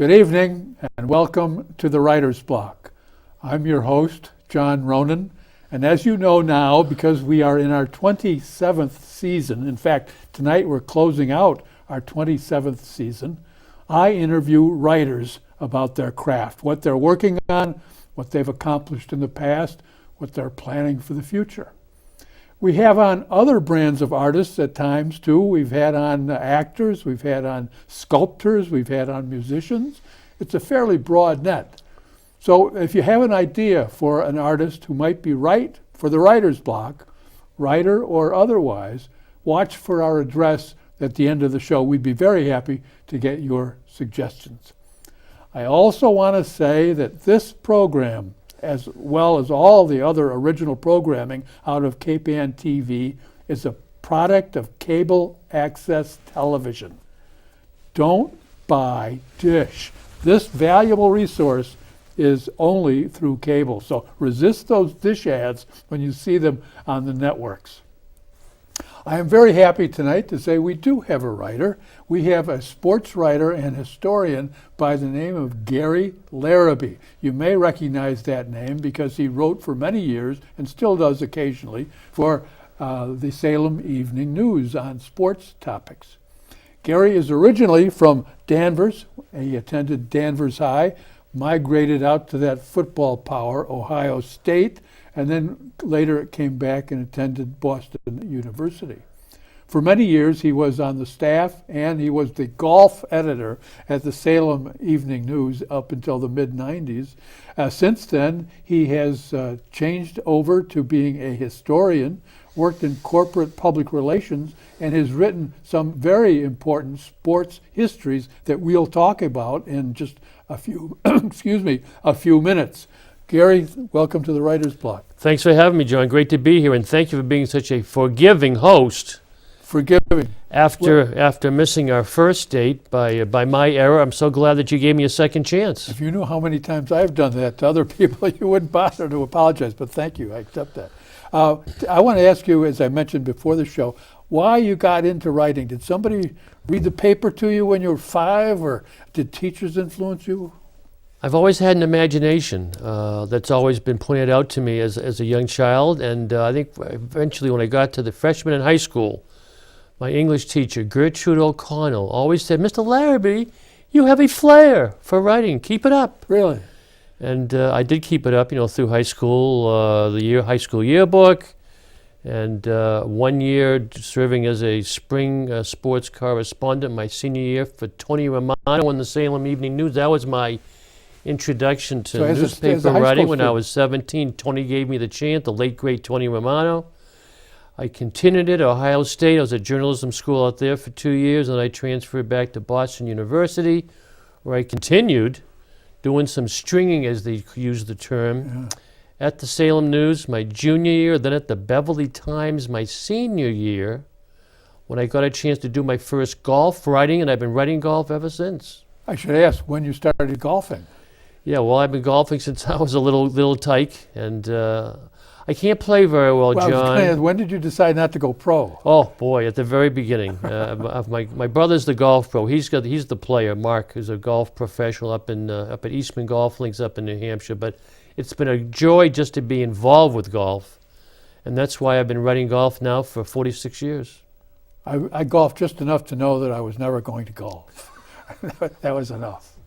Good evening and welcome to the Writer's Block. I'm your host, John Ronan, and as you know now, because we are in our 27th season, in fact, tonight we're closing out our 27th season, I interview writers about their craft, what they're working on, what they've accomplished in the past, what they're planning for the future. We have on other brands of artists at times too. We've had on actors, we've had on sculptors, we've had on musicians. It's a fairly broad net. So if you have an idea for an artist who might be right for the Writer's Block, writer or otherwise, watch for our address at the end of the show. We'd be very happy to get your suggestions. I also want to say that this program, as well as all the other original programming out of Cape Ann TV, is a product of cable access television. Don't buy Dish. This valuable resource is only through cable, so resist those Dish ads when you see them on the networks. I am very happy tonight to say we do have a writer. We have a sports writer and historian by the name of Gary Larrabe. You may recognize that name because he wrote for many years, and still does occasionally, for the Salem Evening News on sports topics. Gary is originally from Danvers. He attended Danvers High, migrated out to that football power, Ohio State, and then later came back and attended Boston University. For many years he was on the staff and he was the golf editor at the Salem Evening News up until the mid-90s. Since then he has changed over to being a historian, worked in corporate public relations, and has written some very important sports histories that we'll talk about in just a few a few minutes. Gary, welcome to the Writer's Block. Thanks for having me, John. Great to be here, and thank you for being such a forgiving host. Forgiving. After missing our first date by my error, I'm so glad that you gave me a second chance. If you knew how many times I've done that to other people, you wouldn't bother to apologize, but thank you. I accept that. I want to ask you, as I mentioned before the show, why you got into writing. Did somebody read the paper to you when you were 5, or did teachers influence you? I've always had an imagination that's always been pointed out to me as a young child, and I think eventually when I got to the freshman in high school, my English teacher, Gertrude O'Connell, always said, "Mr. Larrabe, you have a flair for writing. Keep it up." Really? And I did keep it up, through high school, high school yearbook, and 1 year serving as a spring sports correspondent my senior year for Tony Romano in the Salem Evening News. That was my introduction to newspaper writing when I was 17. Tony gave me the chance, the late, great Tony Romano. I continued at Ohio State. I was at journalism school out there for 2 years, and I transferred back to Boston University, where I continued doing some stringing, as they use the term, at the Salem News my junior year, then at the Beverly Times my senior year, when I got a chance to do my first golf writing, and I've been writing golf ever since. I should ask when you started golfing. Yeah, well, I've been golfing since I was a little tyke, and I can't play very well, John. When did you decide not to go pro? Oh boy, at the very beginning. My brother's the golf pro. He's the player. Mark is a golf professional up at Eastman Golf Links up in New Hampshire. But it's been a joy just to be involved with golf, and that's why I've been writing golf now for 46 years. I golfed just enough to know that I was never going to golf. That was enough.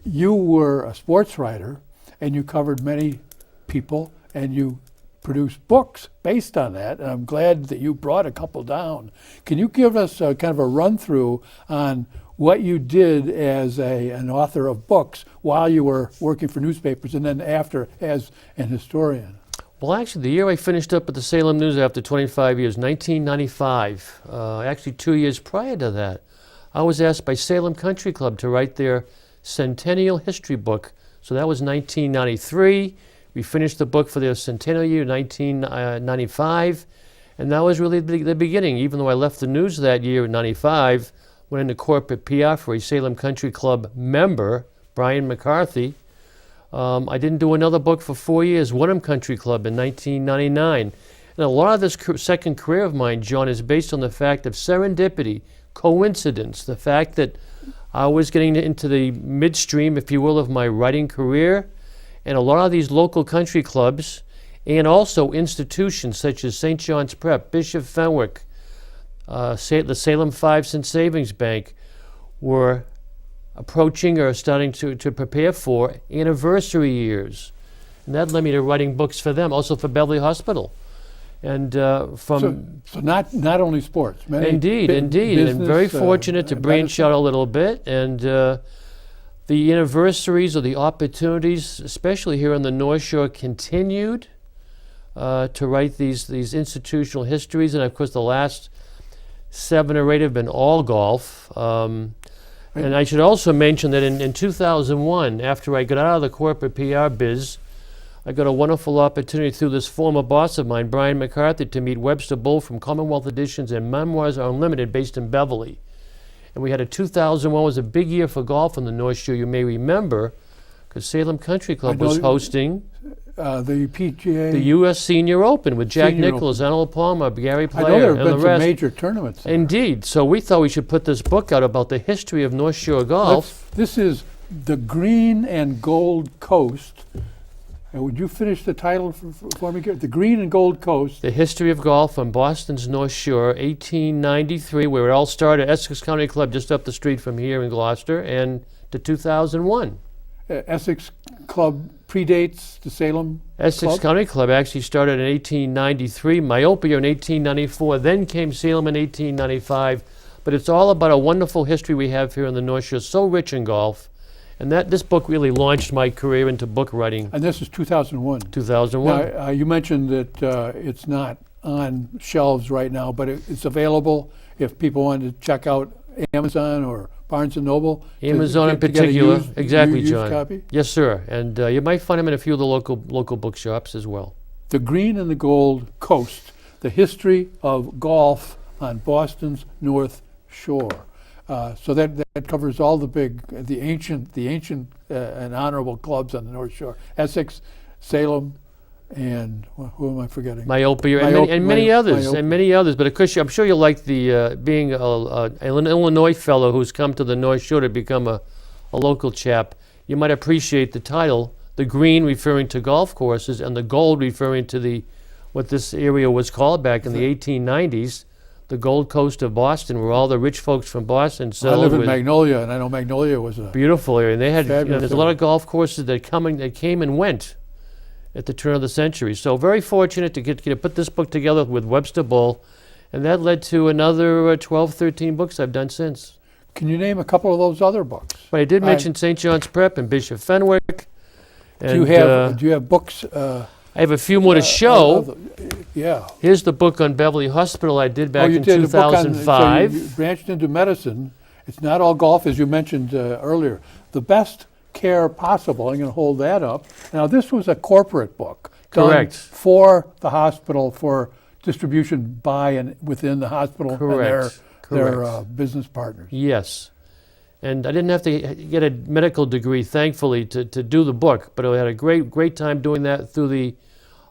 You were a sports writer, and you covered many people, and you produced books based on that, and I'm glad that you brought a couple down. Can you give us a kind of a run-through on what you did as an author of books while you were working for newspapers, and then after as an historian? Well, actually, the year I finished up at the Salem News after 25 years, 1995, actually 2 years prior to that, I was asked by Salem Country Club to write their centennial history book. So that was 1993. We finished the book for their centennial year, 1995, and that was really the beginning. Even though I left the news that year in 95, went into corporate PR for a Salem Country Club member, Brian McCarthy. I didn't do another book for 4 years, Wenham Country Club in 1999. And a lot of this second career of mine, John, is based on the fact of serendipity, coincidence, the fact that I was getting into the midstream, if you will, of my writing career, and a lot of these local country clubs and also institutions such as St. John's Prep, Bishop Fenwick, the Salem 5 Cent Savings Bank were approaching or starting to prepare for anniversary years. And that led me to writing books for them, also for Beverly Hospital. And so not only sports. Indeed. Business, And very fortunate to branch medicine. out a little bit. And the anniversaries or the opportunities, especially here on the North Shore, continued to write these institutional histories. And of course, the last 7 or 8 have been all golf. And I should also mention that in 2001, after I got out of the corporate PR biz, I got a wonderful opportunity through this former boss of mine, Brian McCarthy, to meet Webster Bull from Commonwealth Editions and Memoirs Unlimited based in Beverly. And we had a 2001 was a big year for golf on the North Shore, you may remember, because Salem Country Club was hosting the PGA. the U.S. Senior Open with Jack Senior Nichols, Arnold Palmer, Gary I Player, know there have and the been some rest. major tournaments there. Indeed. So we thought we should put this book out about the history of North Shore golf. This is The Green and Gold Coast. Would you finish the title for me? The Green and Gold Coast. The history of golf on Boston's North Shore, 1893, where it all started, Essex County Club just up the street from here in Gloucester, and to 2001. Essex Club predates the Salem Essex Club? County Club actually started in 1893, Myopia in 1894, then came Salem in 1895. But it's all about a wonderful history we have here on the North Shore, so rich in golf. And this book really launched my career into book writing. And this is 2001. 2001. Now, you mentioned that it's not on shelves right now, but it's available if people want to check out Amazon or Barnes & Noble. Amazon in to get a particular. used- Exactly, used John. copy. Yes, sir. And you might find them in a few of the local bookshops as well. The Green and the Gold Coast, the history of golf on Boston's North Shore. So that covers all the ancient and honorable clubs on the North Shore: Essex, Salem, and who am I forgetting? Myopia and many others. But of course, I'm sure you'll like the being an Illinois fellow who's come to the North Shore to become a local chap. You might appreciate the title: the green referring to golf courses, and the gold referring to what this area was called back in the 1890s. The Gold Coast of Boston, where all the rich folks from Boston I settled. live in with Magnolia, and I know Magnolia was a beautiful area. And they had, fabulous there's a lot of golf courses that came and went at the turn of the century. So very fortunate to get to put this book together with Webster Bull, and that led to another 12, 13 books I've done since. Can you name a couple of those other books? But I did mention St. John's Prep and Bishop Fenwick. And, Do you have books? I have a few more to show. Yeah. Here's the book on Beverly Hospital I did back you in did a book on- 2005. so you branched into medicine. It's not all golf, as you mentioned earlier. The best care possible. I'm going to hold that up. Now, this was a corporate book. done Correct. For the hospital, for distribution by and within the hospital Correct. and their business partners. Yes. And I didn't have to get a medical degree, thankfully, to do the book, but I had a great time doing that through the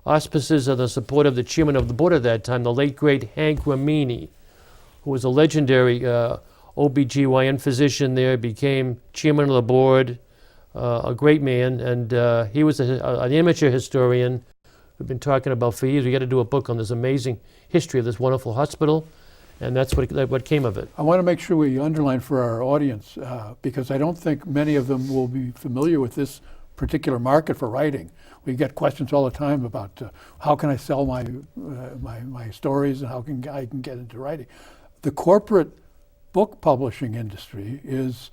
auspices and the support of the chairman of the board at that time, the late, great Hank Ramini, who was a legendary OBGYN physician there, became chairman of the board, a great man, and he was an amateur historian we've been talking about for years. We got to do a book on this amazing history of this wonderful hospital, and that's what came of it. I want to make sure we underline for our audience, because I don't think many of them will be familiar with this particular market for writing. We get questions all the time about how can I sell my stories and how I can get into writing. The corporate book publishing industry is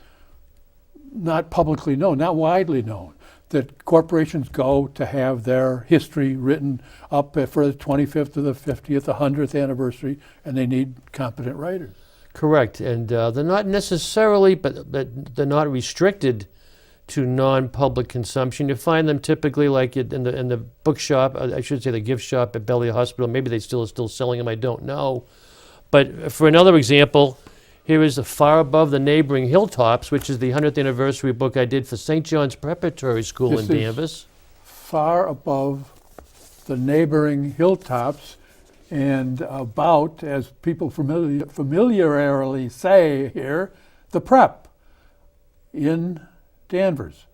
not publicly known, not widely known, that corporations go to have their history written up for the 25th or the 50th, the 100th anniversary, and they need competent writers. Correct, and they're not necessarily, but they're not restricted to non-public consumption. You find them typically like in the bookshop, I should say the gift shop at Beverly Hospital. Maybe they are still selling them, I don't know. But for another example, here is Far Above the Neighboring Hilltops, which is the 100th anniversary book I did for St. John's Preparatory School in Danvers. Far Above the Neighboring Hilltops, and about, as people familiarly say here, the prep. in Danvers,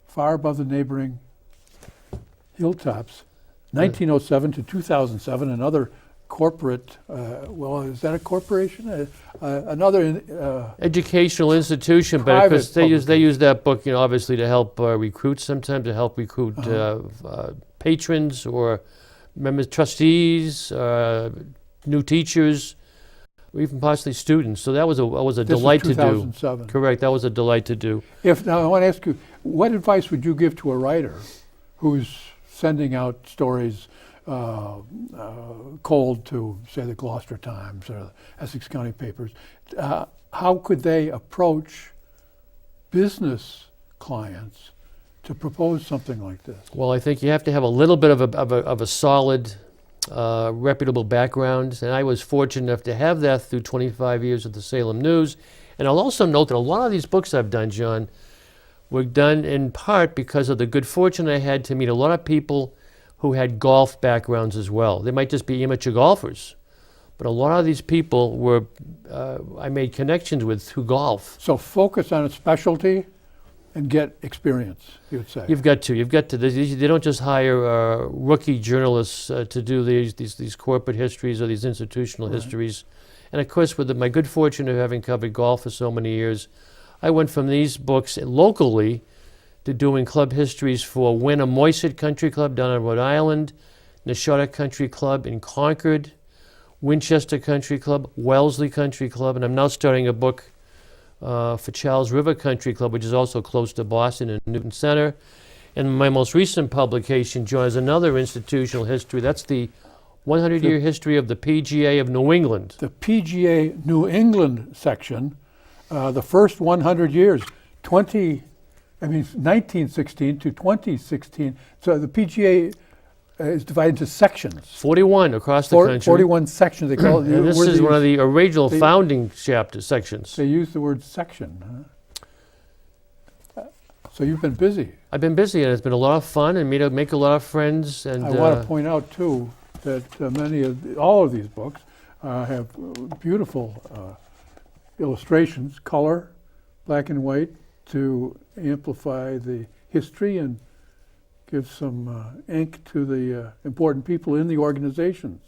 far above the neighboring hilltops. 1907 to 2007, another corporate, well, is that a corporation? Another educational institution, but of private course they use that book, obviously to help recruit, sometimes to help recruit patrons or members, trustees, new teachers, or even possibly students. So that was a this delight is to do. 2007. Correct, that was a delight to do. Now I want to ask you, what advice would you give to a writer who's sending out stories cold to, say, the Gloucester Times or the Essex County papers? How could they approach business clients to propose something like this? Well, I think you have to have a little bit of a solid, reputable background, and I was fortunate enough to have that through 25 years at the Salem News. And I'll also note that a lot of these books I've done, John, were done in part because of the good fortune I had to meet a lot of people who had golf backgrounds as well. They might just be amateur golfers, but a lot of these people were I made connections with through golf. So focus on a specialty and get experience, you would say. You've got to. They don't just hire rookie journalists to do these corporate histories or these institutional histories. And of course, with my good fortune of having covered golf for so many years, I went from these books locally to doing club histories for Winnemoisset Country Club down in Rhode Island, Neshota Country Club in Concord, Winchester Country Club, Wellesley Country Club, and I'm now starting a book for Charles River Country Club, which is also close to Boston and Newton Center. And my most recent publication, John, is another institutional history. That's the 100-year history of the PGA of New England. The PGA New England section, the first 100 years, 1916 to 2016. So the PGA is divided into sections. 41 across the country. 41 sections, they call it. And this is one of the original founding sections. They use the word section. Huh? So you've been busy. I've been busy, and it's been a lot of fun, and make a lot of friends. And I want to point out, too, that all of these books have beautiful illustrations, color, black and white, to amplify the history and give some ink to the important people in the organizations.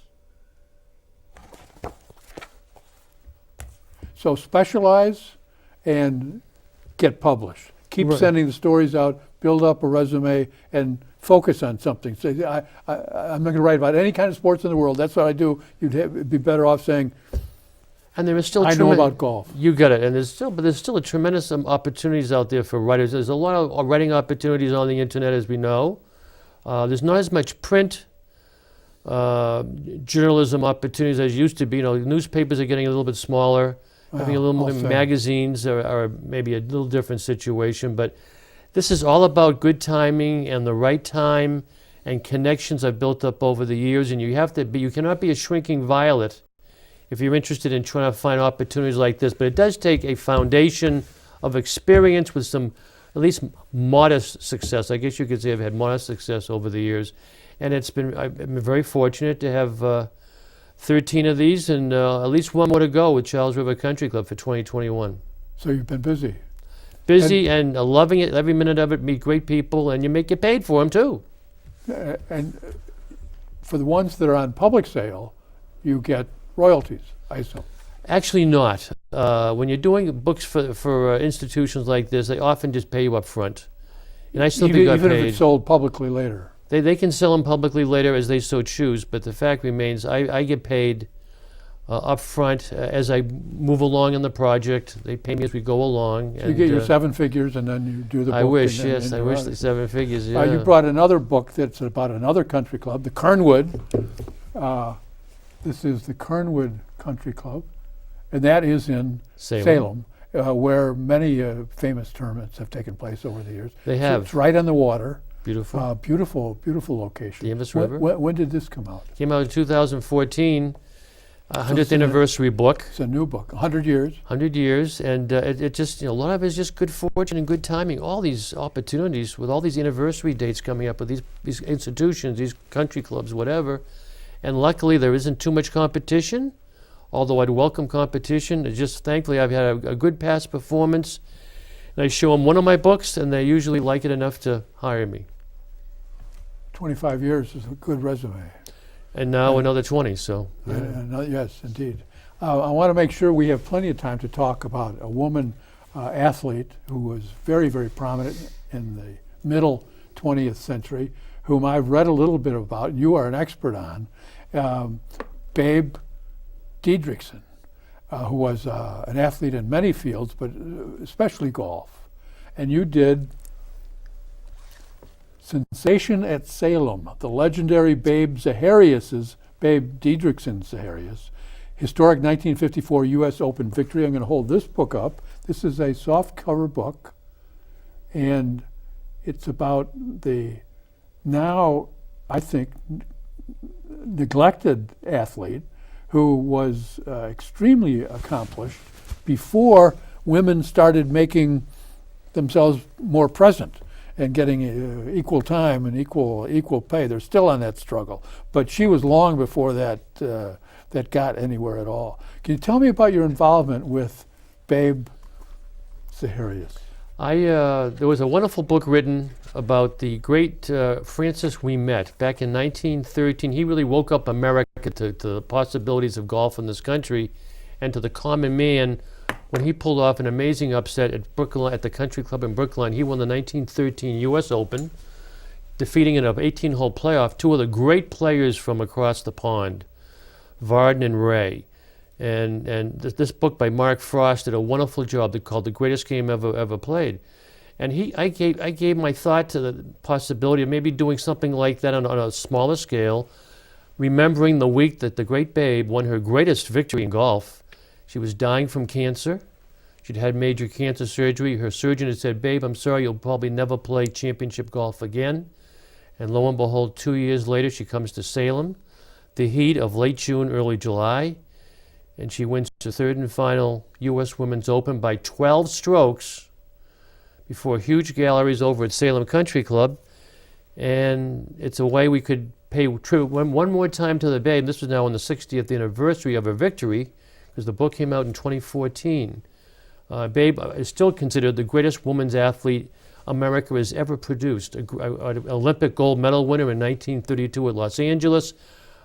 So specialize and get published. Keep sending the stories out, build up a resume, and focus on something. Say, I'm not going to write about any kind of sports in the world. That's what I do. You'd be better off saying, and there is still I know about golf. You got it. And there's still a tremendous opportunities out there for writers. There's a lot of writing opportunities on the internet, as we know. There's not as much print journalism opportunities as used to be. Newspapers are getting a little bit smaller. Having a little more magazines are maybe a little different situation. But this is all about good timing and the right time and connections I've built up over the years. And you cannot be a shrinking violet if you're interested in trying to find opportunities like this. But it does take a foundation of experience with some at least modest success. I guess you could say I've had modest success over the years. And I've been very fortunate to have 13 of these and at least one more to go with Charles River Country Club for 2021. So you've been busy. Busy and loving it, every minute of it, meet great people, and you get paid for them too. And for the ones that are on public sale, you get royalties, I assume. Actually not. When you're doing books for institutions like this, they often just pay you up front. And I still got paid. Even if it's sold publicly later. They can sell them publicly later as they so choose, but the fact remains I get paid up front as I move along in the project. They pay me as we go along. So you get your 7 figures and then you do the book. I wish, yes. I wish the 7 figures, yeah. You brought another book that's about another country club, the Kernwood. This is the Kernwood Country Club, and that is in Salem, where many famous tournaments have taken place over the years. They have. So it's right on the water. Beautiful. Beautiful location. The Indus River. When did this come out? Came out in 2014, 100th anniversary book. It's a new book, 100 years. 100 years, and it just, a lot of it is just good fortune and good timing. All these opportunities with all these anniversary dates coming up with these institutions, these country clubs, whatever. And luckily there isn't too much competition. although I'd welcome competition. It's just thankfully I've had a good past performance. And I show them one of my books, and they usually like it enough to hire me. 25 years is a good resume. And now another 20, so. Yes, indeed. I want to make sure we have plenty of time to talk about a woman athlete who was very, very prominent in the middle 20th century, whom I've read a little bit about, and you are an expert on, Babe Didrikson, who was an athlete in many fields, but especially golf. And you did Sensation at Salem, the legendary Babe Zaharias's, Babe Didrikson Zaharias, historic 1954 U.S. Open victory. I'm going to hold this book up. This is a soft cover book, and it's about the now, I think, neglected athlete who was extremely accomplished before women started making themselves more present and getting equal time and equal pay. They're still on that struggle, but she was long before that got anywhere at all. Can you tell me about your involvement with Babe Zaharias? There was a wonderful book written about the great Francis Ouimet back in 1913. He really woke up America to the possibilities of golf in this country, and to the common man when he pulled off an amazing upset at Brookline, at the Country Club in Brookline. He won the 1913 U.S. Open, defeating in an 18-hole playoff two of the great players from across the pond, Varden and Ray. And this book by Mark Frost did a wonderful job. They called The Greatest Game Ever Played. And I gave my thought to the possibility of maybe doing something like that on a smaller scale, remembering the week that the great Babe won her greatest victory in golf. She was dying from cancer. She'd had major cancer surgery. Her surgeon had said, "Babe, I'm sorry, you'll probably never play championship golf again." And lo and behold, 2 years later, she comes to Salem, the heat of late June, early July, and she wins her third and final U.S. Women's Open by 12 strokes before huge galleries over at Salem Country Club. And it's a way we could pay tribute one more time to the Babe. This was now on the 60th anniversary of her victory, because the book came out in 2014. Babe is still considered the greatest women's athlete America has ever produced. An Olympic gold medal winner in 1932 at Los Angeles,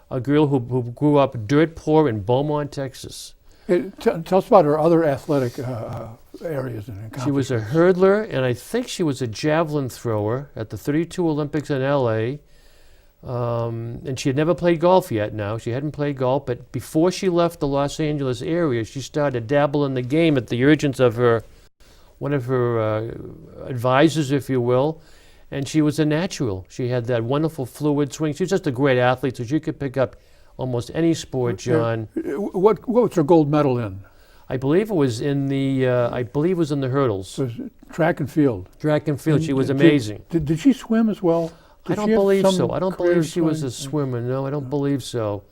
a girl who grew up dirt poor in Beaumont, Texas. Tell us about her other athletic areas and accomplishments. She was a hurdler, and I think she was a javelin thrower at the 32 Olympics in LA. And she had never played golf yet now. She hadn't played golf, but before she left the Los Angeles area, she started to dabble in the game at the urgence of one of her advisors, if you will, and she was a natural. She had that wonderful fluid swing. She was just a great athlete, so she could pick up almost any sport, John. What was her gold medal in? I believe it was in the hurdles. So track and field. Track and field. She was amazing. Did she swim as well? I don't believe so. I don't believe she was a swimmer. No, I don't believe so.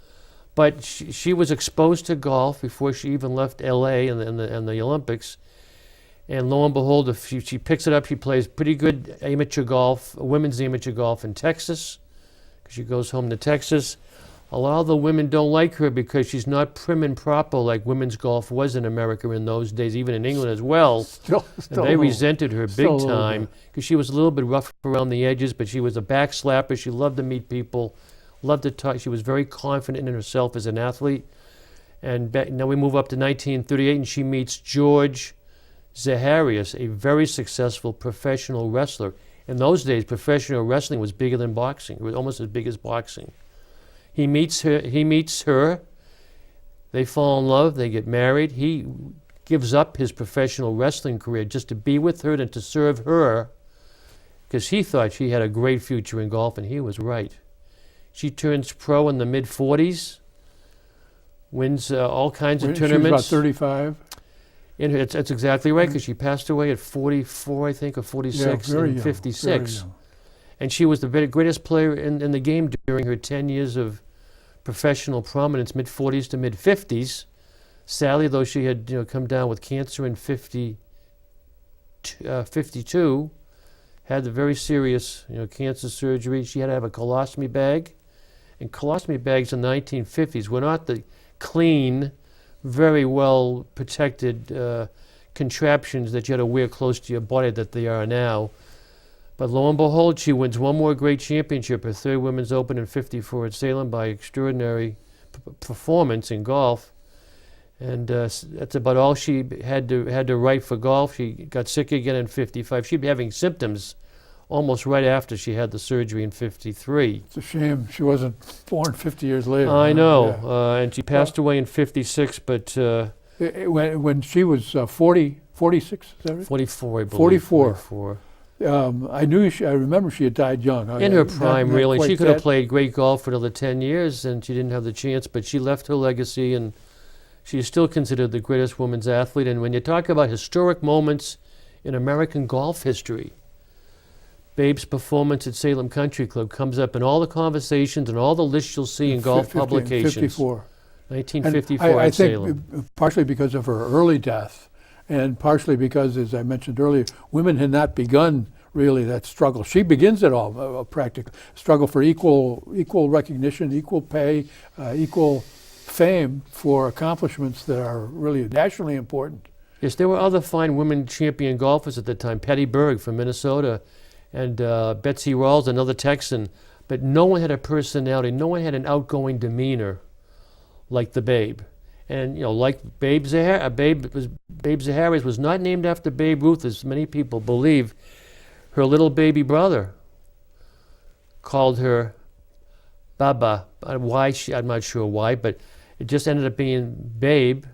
But she was exposed to golf before she even left L.A. and the Olympics. And lo and behold, if she picks it up, she plays pretty good amateur golf, women's amateur golf in Texas, because she goes home to Texas. A lot of the women don't like her because she's not prim and proper like women's golf was in America in those days, even in England as well. Still and they resented her big time because she was a little bit rough around the edges, but she was a backslapper. She loved to meet people, loved to talk. She was very confident in herself as an athlete. And now we move up to 1938, and she meets George Zaharias, a very successful professional wrestler. In those days, professional wrestling was bigger than boxing. It was almost as big as boxing. He meets her, they fall in love, they get married. He gives up his professional wrestling career just to be with her and to serve her, because he thought she had a great future in golf, and he was right. She turns pro in the mid-40s, wins all kinds of tournaments. She was about 35? That's exactly right, because she passed away at 44, I think, or 46, and 56. And she was the greatest player in the game during her 10 years of professional prominence, mid-40s to mid-50s. Sadly, though, she had come down with cancer in 52, had the very serious cancer surgery. She had to have a colostomy bag. And colostomy bags in the 1950s were not the clean, very well protected contraptions that you had to wear close to your body that they are now. But lo and behold, she wins one more great championship, her third Women's Open in '54 at Salem, by extraordinary performance in golf. And that's about all she had to write for golf. She got sick again in '55. She'd be having symptoms almost right after she had the surgery in '53. It's a shame she wasn't born 50 years later. I know, Yeah. and she passed away in '56, but When she was 46, is that right? 44, I believe. 44. I remember she had died young. In her prime, Not really. quite She could have that- played great golf for another 10 years, and she didn't have the chance, but she left her legacy, and she is still considered the greatest women's athlete. And when you talk about historic moments in American golf history, Babe's performance at Salem Country Club comes up in all the conversations and all the lists you'll see in golf 50 publications. 54. 1954 And I at think Salem. partially because of her early death, and partially because, as I mentioned earlier, women had not begun really that struggle. She begins it all, practically. Struggle for equal recognition, equal pay, equal fame for accomplishments that are really nationally important. Yes, there were other fine women champion golfers at the time. Patty Berg from Minnesota, and Betsy Rawls, another Texan. But no one had a personality. No one had an outgoing demeanor like the Babe. And, like Babe Zaharias was not named after Babe Ruth, as many people believe. Her little baby brother called her Baba. I'm not sure why, but it just ended up being Babe.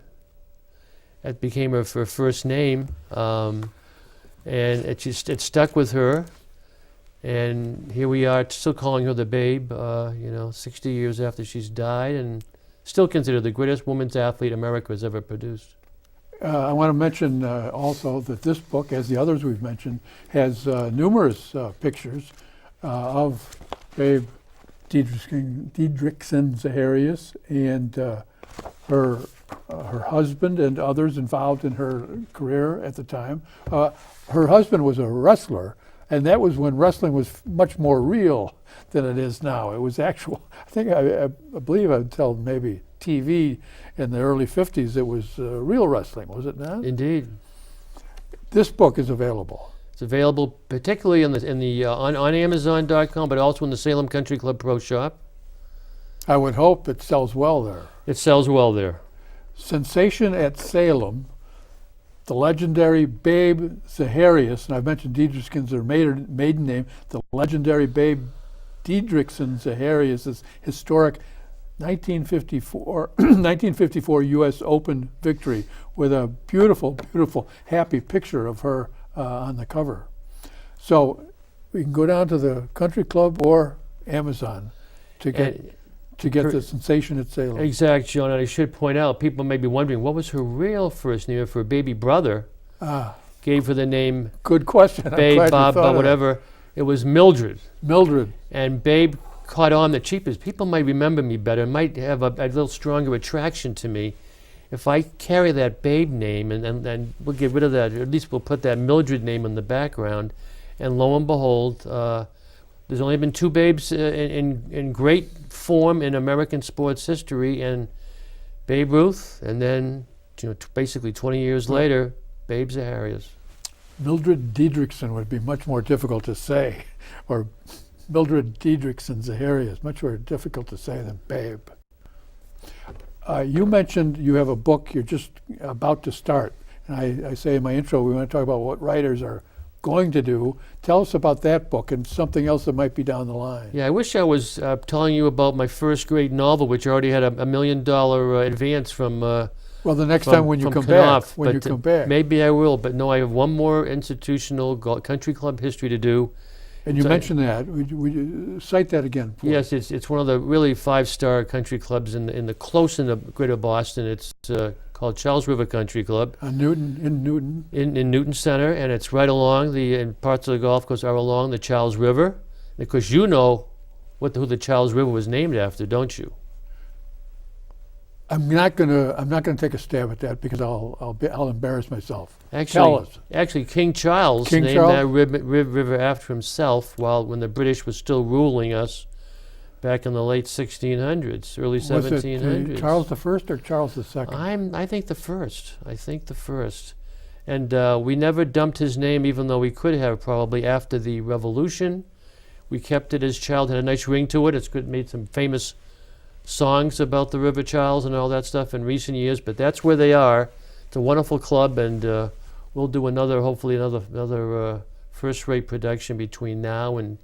It became her first name, and it stuck with her. And here we are, still calling her the Babe. 60 years after she's died, and still considered the greatest women's athlete America has ever produced. I want to mention also that this book, as the others we've mentioned, has numerous pictures of Babe Didrikson Zaharias and her husband and others involved in her career at the time. Her husband was a wrestler, and that was when wrestling was much more real than it is now. It was actual. I believe until maybe TV in the early 50s, it was real wrestling, was it not? Indeed. This book is available. It's available particularly on Amazon.com, but also in the Salem Country Club Pro Shop. I would hope it sells well there. It sells well there. Sensation at Salem, the legendary Babe Zaharias, and I've mentioned Didrikson's her maiden name, the legendary Babe Didrikson Zaharias' historic 1954 U.S. Open victory with a beautiful, beautiful, happy picture of her on the cover. So we can go down to the Country Club or Amazon to get the Sensation at Salem. Exact, John. And I should point out, people may be wondering, what was her real first name? If her baby brother gave her the name Good question. Babe, Bob, whatever. It was Mildred. Mildred. And Babe caught on that people might remember me better, might have a little stronger attraction to me if I carry that Babe name, and we'll get rid of that, or at least we'll put that Mildred name in the background. And lo and behold, there's only been two Babes in great form in American sports history, and Babe Ruth, and then basically 20 years later, Babe Zaharias. Mildred Didrikson would be much more difficult to say, or Mildred Didrikson Zaharias, much more difficult to say than Babe. You mentioned you have a book you're just about to start, and I say in my intro we want to talk about what writers are going to do. Tell us about that book and something else that might be down the line. Yeah, I wish I was telling you about my first great novel, which already had a $1 million advance from. Well, the next time when you come back, maybe I will. But no, I have one more institutional country club history to do. And you mentioned that. Would you cite that again? Yes, it's one of the really 5-star country clubs in the close in the greater Boston. It's called Charles River Country Club. In Newton. In Newton Center, and it's right along and parts of the golf course are along the Charles River. Because you know who the Charles River was named after, don't you? I'm not gonna take a stab at that because I'll embarrass myself. Tell us. Actually, King Charles named that river after himself when the British was still ruling us back in the late 1600s, early Was it 1700s. Charles the First or Charles the Second? I think the first. I think the first. And we never dumped his name, even though we could have probably after the Revolution. We kept it as Child, had a nice ring to it. It's good, made some famous songs about the River Charles and all that stuff in recent years, but that's where they are. It's a wonderful club, and we'll do hopefully another first-rate production between now and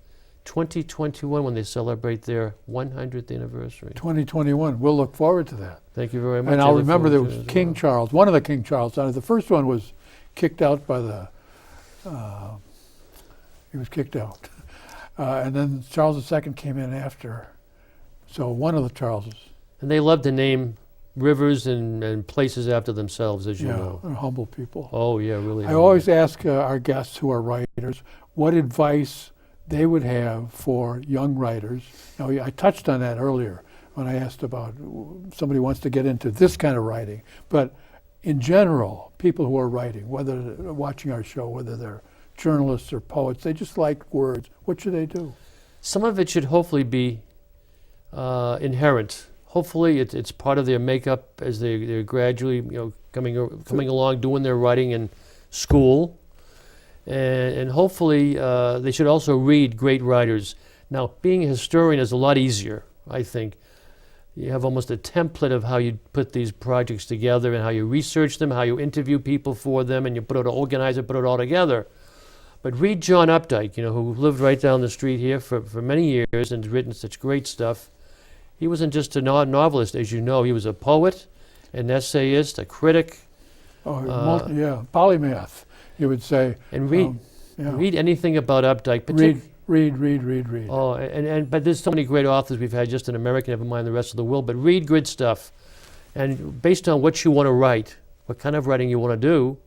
2021 when they celebrate their 100th anniversary. 2021. We'll look forward to that. Thank you very much. And I I'll look remember there forward to was it as King well. Charles, one of the King Charles. The first one was kicked out by he was kicked out. And then Charles II came in after. So one of the Charleses. And they love to name rivers and places after themselves, as you know. They're humble people. Oh, yeah, really. I always ask our guests who are writers what advice they would have for young writers. Now, I touched on that earlier when I asked about somebody wants to get into this kind of writing. But in general, people who are writing, whether they're watching our show, whether they're journalists or poets, they just like words. What should they do? Some of it should hopefully be inherent. Hopefully, it's part of their makeup as they're gradually, coming along, doing their writing in school, and hopefully they should also read great writers. Now, being a historian is a lot easier, I think. You have almost a template of how you put these projects together and how you research them, how you interview people for them, and you organize it, put it all together. But read John Updike, who lived right down the street here for many years and has written such great stuff. He wasn't just a novelist, as you know. He was a poet, an essayist, a critic. Polymath, you would say. And read anything about Updike. Read. Oh, but there's so many great authors we've had just in America, never mind the rest of the world. But read good stuff. And based on what you want to write, what kind of writing you want to do,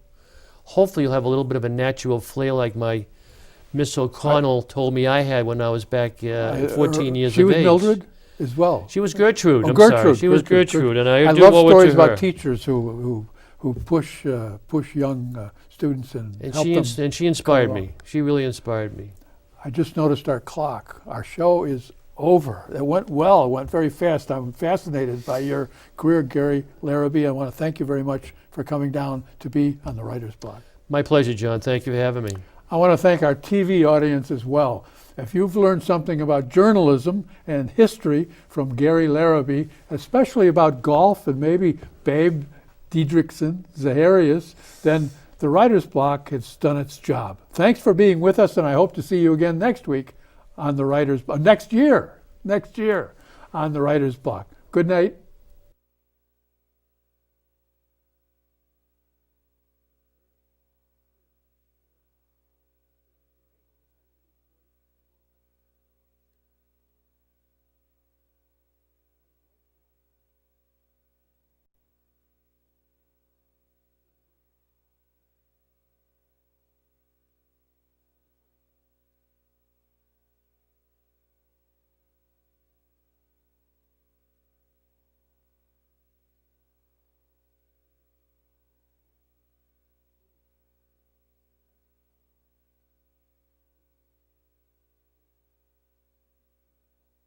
hopefully you'll have a little bit of a natural flair like my Miss O'Connell told me I had when I was back 14 years of age. She was Mildred as well. She was Gertrude. Oh, I'm Gertrude. sorry. She was Gertrude, and I love do owe it stories to her. about teachers who push young students and help them. And she inspired me. She really inspired me. I just noticed our clock. Our show is over. It went well. It went very fast. I'm fascinated by your career, Gary Larrabe. I want to thank you very much for coming down to be on the Writer's Block. My pleasure, John. Thank you for having me. I want to thank our TV audience as well. If you've learned something about journalism and history from Gary Larrabe, especially about golf and maybe Babe Diedrichson, Zaharias, then the Writer's Block has done its job. Thanks for being with us, and I hope to see you again next week on the Writer's Block. Next year on the Writer's Block. Good night.